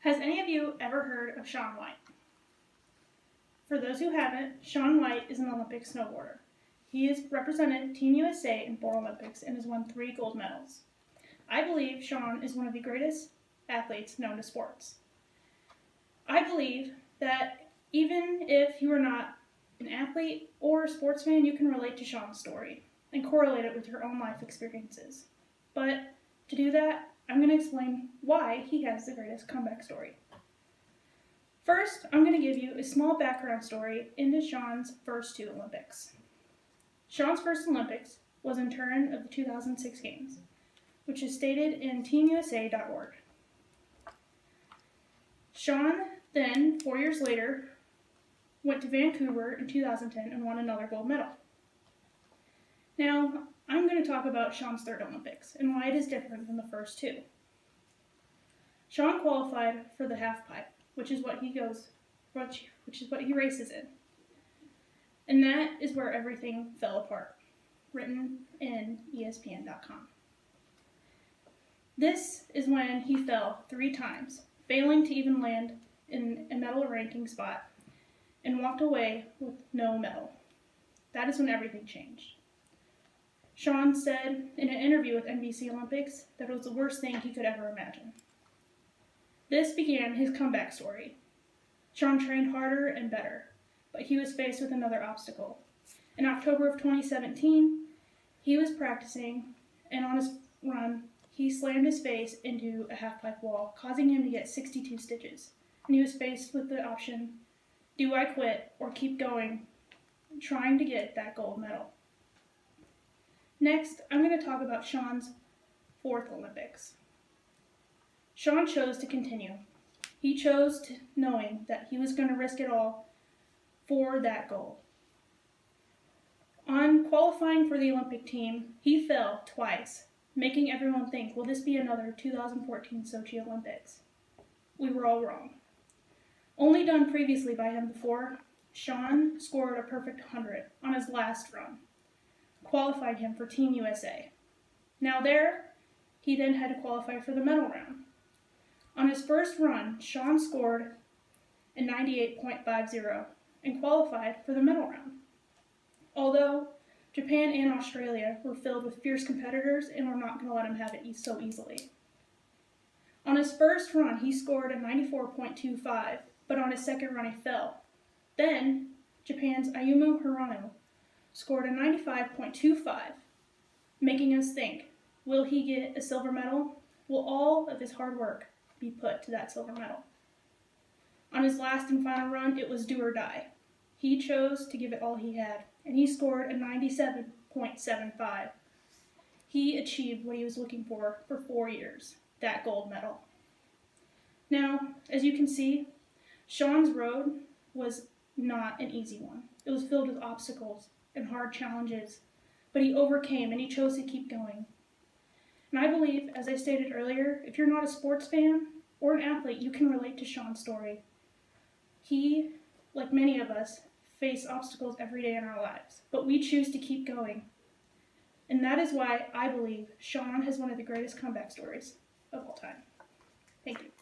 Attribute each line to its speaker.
Speaker 1: Has any of you ever heard of Shaun White? For those who haven't, Shaun White is an Olympic snowboarder. He has represented Team USA in 4 Olympics and has won 3 gold medals. I believe Shaun is one of the greatest athletes known to sports. I believe that even if you are not an athlete or a sports fan, you can relate to Shaun's story and correlate it with your own life experiences. But to do that, I'm going to explain why he has the greatest comeback story. First, I'm going to give you a small background story into Shaun's first 2 Olympics. Shaun's first Olympics was in Turin of the 2006 Games, which is stated in teamusa.org. Shaun then, 4 years later, went to Vancouver in 2010 and won another gold medal. Now, I'm going to talk about Shaun's 3rd Olympics and why it is different than the first 2. Shaun qualified for the halfpipe, which is what he races in. And that is where everything fell apart, written in ESPN.com. This is when he fell 3 times, failing to even land in a medal ranking spot, and walked away with no medal. That is when everything changed. Shaun said in an interview with NBC Olympics that it was the worst thing he could ever imagine. This began his comeback story. Shaun trained harder and better, but he was faced with another obstacle. In October of 2017, he was practicing, and on his run, he slammed his face into a halfpipe wall, causing him to get 62 stitches. And he was faced with the option, do I quit or keep going, trying to get that gold medal? Next, I'm going to talk about Shaun's 4th Olympics. Shaun chose to continue. He chose to knowing that he was going to risk it all for that goal. On qualifying for the Olympic team, he fell twice, making everyone think, will this be another 2014 Sochi Olympics? We were all wrong. Only done previously by him before, Shaun scored a perfect 100 on his last run, qualified him for Team USA. Now there, he then had to qualify for the medal round. On his first run, Shaun scored a 98.50 and qualified for the medal round. Although Japan and Australia were filled with fierce competitors and were not going to let him have it so easily. On his first run, he scored a 94.25, but on his second run he fell. Then, Japan's Ayumu Hirano scored a 95.25, making us think, will he get a silver medal? Will all of his hard work be put to that silver medal? On his last and final run, it was do or die. He chose to give it all he had, and he scored a 97.75. He achieved what he was looking for 4 years, that gold medal. Now, as you can see, Shaun's road was not an easy one. It was filled with obstacles and hard challenges, but he overcame and he chose to keep going. And I believe, as I stated earlier, if you're not a sports fan or an athlete, you can relate to Shaun's story. He, like many of us, face obstacles every day in our lives, but we choose to keep going. And that is why I believe Shaun has one of the greatest comeback stories of all time. Thank you.